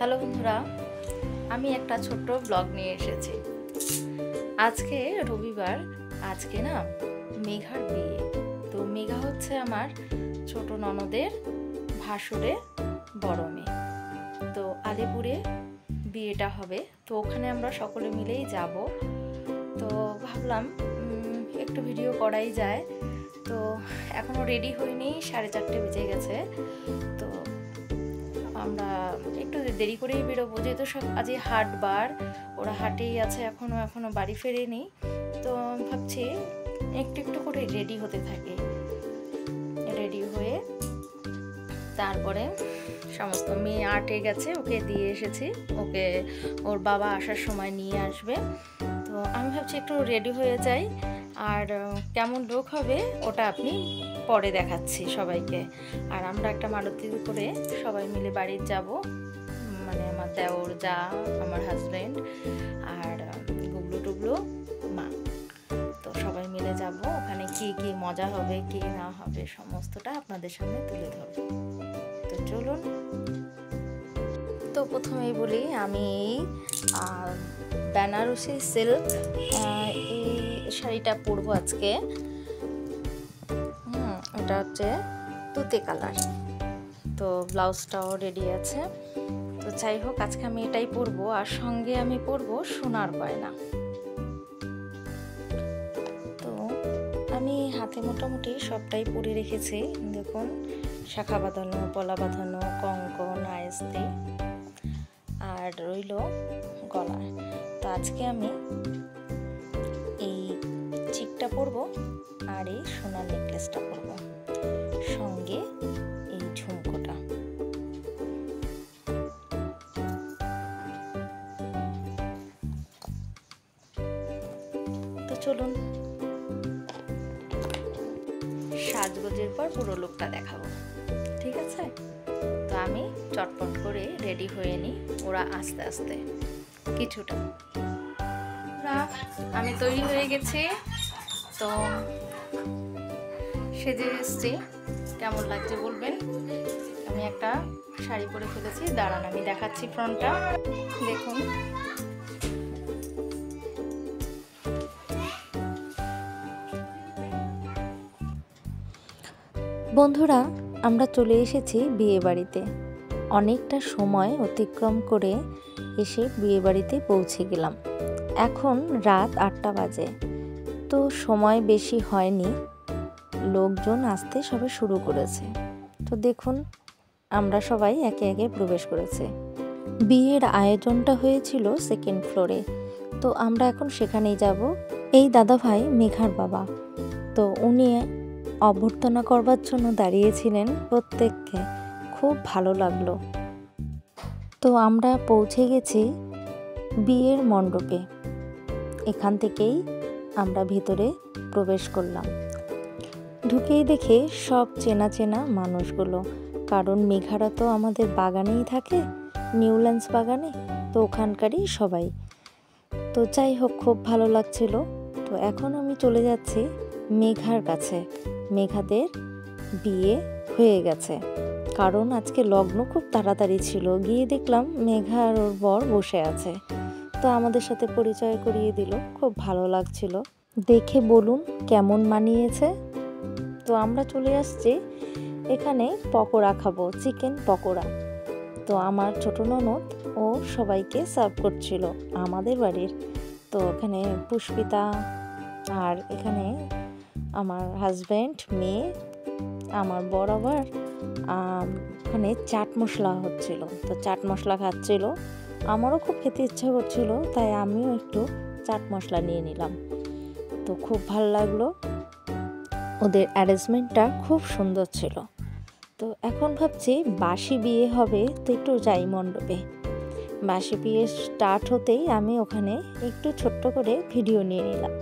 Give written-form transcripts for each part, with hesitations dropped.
Hello বন্ধুরা, আমি একটা ছোট্ট ব্লগ নিয়ে এসেছি। আজকে রবিবার, আজকে না মেঘার বিয়ে। তো মেঘা হচ্ছে আমার ছোট ননদের ভাসুরে বড় মেয়ে। তো আলিপুরে বিয়েটা হবে, তো ওখানে আমরা সকলে মিলেই যাব। তো ভাবলাম একটু ভিডিও করাই যায়। তো এখনও রেডি হইনি, 4:30 বেজে গেছে। তো আমরা একটু দেরি করেই বেরোবো, যেহেতু সব আজকে হাটবার, ওরা হাটেই আছে, এখনো বাড়ি ফেরেনি। তো ভাবছি একটু একটু করে রেডি হতে থাকি। রেডি হয়ে তারপরে সমস্ত মেয়ে আটে গেছে, ওকে দিয়ে এসেছি, ওকে ওর বাবা আসার সময় নিয়ে আসবে। তো আমি ভাবছি একটু রেডি হয়ে যাই, আর কেমন লুক হবে ওটা আপনি পরে দেখাচ্ছি সবাইকে। আর আমরা একটা মারুতি করে সবাই মিলে বাড়ি যাব, মানে আমার দেওর, যা, আমার হাজব্যান্ড আর গুবলু টুবলু, মা। তো সবাই মিলে যাব, ওখানে কি কি মজা হবে কি না হবে সমস্তটা আপনাদের সামনে তুলে ধরব। তো চলুন। তো প্রথমেই বলি, আমি বেনারসি সিল্ক এই শাড়িটা পরবো আজকে। এটা হচ্ছে তুতে কালার। তো ব্লাউজটাও রেডি আছে। তো যাই হোক, আজকে আমি এটাই পরবো, আর সঙ্গে আমি পরবো সোনার গয়না। তো আমি হাতে মোটামুটি সবটাই পরে রেখেছি। দেখুন, শাখা বাঁধানো, পলা বাঁধানো, কঙ্কন, আইস্তি, আর রইল গলা। তো আজকে আমি এই চিকটা পরবো, আর এই সোনার নেকলেসটা পরবো, সঙ্গে এই ঝুমকোটা। তো চলুন, সাজগোজের পর পুরো লুকটা দেখাবো, ঠিক আছে? তো আমি চটপট করে রেডি হয়ে নিই, ওরা আস্তে আস্তে কিছুটা। আমি তৈরি হয়ে গেছি, তো সেজে এসছি। কেমন লাগছে বলবেন। আমি একটা শাড়ি পরে ফেলেছি, দাঁড়ান আমি দেখাচ্ছি ফ্রন্টটা। দেখুন, বন্ধুরা, আমরা চলে এসেছি বিয়ে বাড়িতে। অনেকটা সময় অতিক্রম করে এসে বিয়ে বাড়িতে পৌঁছে গেলাম। এখন রাত 8টা বাজে। তো সময় বেশি হয়নি, লোকজন আসতে সবে শুরু করেছে। তো দেখুন, আমরা সবাই একে একে প্রবেশ করেছে। বিয়ের আয়োজনটা হয়েছিল 2nd ফ্লোরে। তো আমরা এখন সেখানেই যাব। এই দাদাভাই মেঘার বাবা, তো উনি অভ্যর্থনা করবার জন্য দাঁড়িয়েছিলেন প্রত্যেককে। খুব ভালো লাগলো। তো আমরা পৌঁছে গেছি বিয়ের মণ্ডপে। এখান থেকেই আমরা ভিতরে প্রবেশ করলাম। ঢুকেই দেখে সব চেনা চেনা মানুষগুলো, কারণ মেঘারা তো আমাদের বাগানেই থাকে, নিউল্যান্ডস বাগানে, তো ওখানকারই সবাই। তো যাই হোক, খুব ভালো লাগছিল। তো এখন আমি চলে যাচ্ছি মেঘার কাছে। মেঘাদের বিয়ে হয়ে গেছে, কারণ আজকে লগ্ন খুব তাড়াতাড়ি ছিল। গিয়ে দেখলাম মেঘা আর ওর বর বসে আছে। তো আমাদের সাথে পরিচয় করিয়ে দিল, খুব ভালো লাগছিল। দেখে বলুন কেমন মানিয়েছে। তো আমরা চলে আসছি এখানে পকোড়া খাবো, চিকেন পকোড়া। তো আমার ছোট ননদ ও সবাইকে সার্ভ করছিল আমাদের বাড়ির। তো এখানে পুষ্পিতা, আর এখানে আমার হাজব্যান্ড, মেয়ে, আমার বর, আবার ওখানে চাট মশলা হচ্ছিল। তো চাট মশলা খাচ্ছিল, আমারও খুব খেতে ইচ্ছা করছিল, তাই আমিও একটু চাট মশলা নিয়ে নিলাম। তো খুব ভালো লাগলো, ওদের অ্যারেঞ্জমেন্টটা খুব সুন্দর ছিল। তো এখন ভাবছি বাসি বিয়ে হবে, তো একটু যাই মণ্ডপে। বাসি বিয়ে স্টার্ট হতেই আমি ওখানে একটু ছোট্ট করে ভিডিও নিয়ে নিলাম।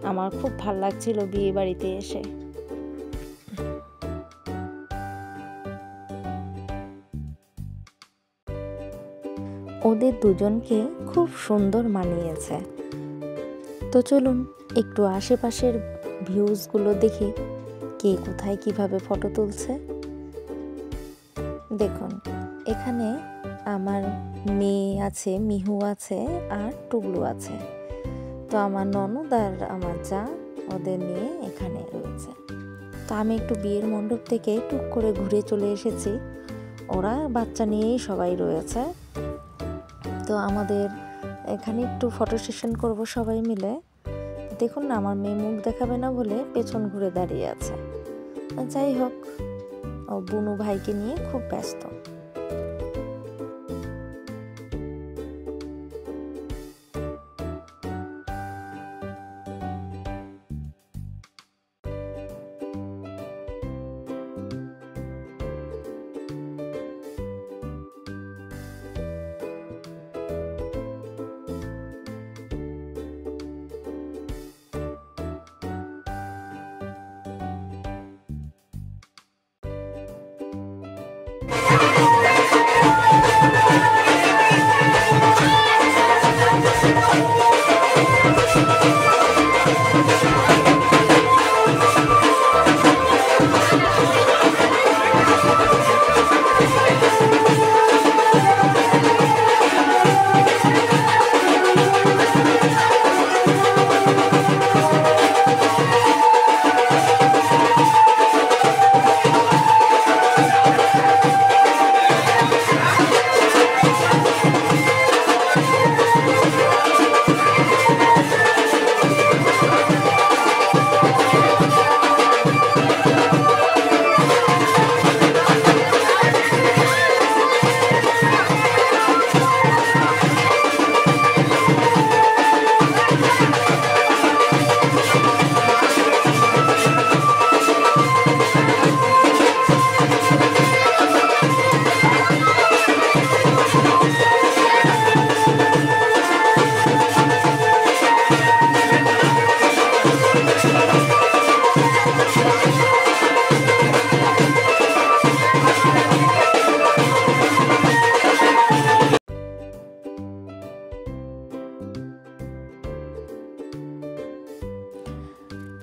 আমার খুব ভালো লাগছিল বিয়ে বাড়িতে এসে। ওদের দুজনকে খুব সুন্দর মানিয়েছে। তো চলুন একটু আশেপাশের ভিউজগুলো দেখি, কে কোথায় কিভাবে ফটো তুলছে। দেখুন, এখানে আমার মেয়ে আছে, মিহু আছে আর টুগলু আছে। তো আমার ননদ আর আমার যা ওদের নিয়ে এখানে রয়েছে। তো আমি একটু বিয়ের মণ্ডপ থেকে টুক করে ঘুরে চলে এসেছি। ওরা বাচ্চা নিয়েই সবাই রয়েছে। তো আমাদের এখানে একটু ফটো সেশন করবো সবাই মিলে। দেখুন না, আমার মেয়ে মুখ দেখাবে না বলে পেছন ঘুরে দাঁড়িয়ে আছে। যাই হোক, ও বুনু ভাইকে নিয়ে খুব ব্যস্ত।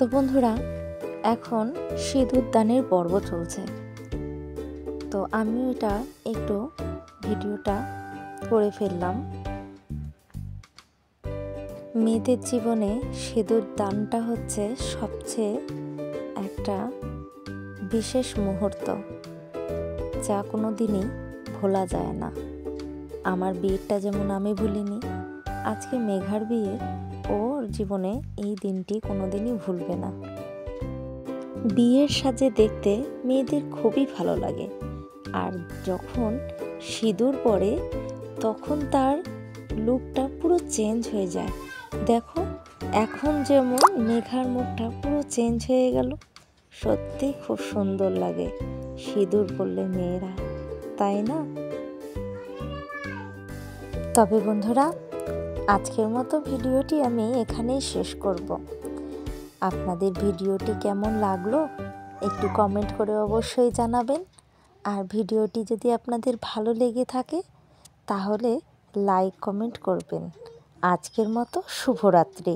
তো বন্ধুরা, এখন সিঁদুর দানের পর্ব চলছে। তো আমি এটা একটু ভিডিওটা করে ফেললাম। মেয়েদের জীবনে সিঁদুর দানটা হচ্ছে সবচেয়ে একটা বিশেষ মুহূর্ত, যা কোনো দিনই ভোলা যায় না। আমার বিয়েটা যেমন আমি ভুলিনি, আজকে মেঘার বিয়ে ওর জীবনে এই দিনটি কোনোদিনই ভুলবে না। বিয়ের সাজে দেখতে মেয়েদের খুবই ভালো লাগে, আর যখন সিঁদুর পরে তখন তার লুকটা পুরো চেঞ্জ হয়ে যায়। দেখো, এখন যেমন মেঘার মুখটা পুরো চেঞ্জ হয়ে গেল। সত্যি খুব সুন্দর লাগে সিঁদুর পরলে মেয়েরা, তাই না? তবে বন্ধুরা, আজকের মতো ভিডিওটি আমি এখানেই শেষ করব। আপনাদের ভিডিওটি কেমন লাগলো একটু কমেন্ট করে অবশ্যই জানাবেন। আর ভিডিওটি যদি আপনাদের ভালো লেগে থাকে তাহলে লাইক কমেন্ট করবেন। আজকের মতো শুভরাত্রি।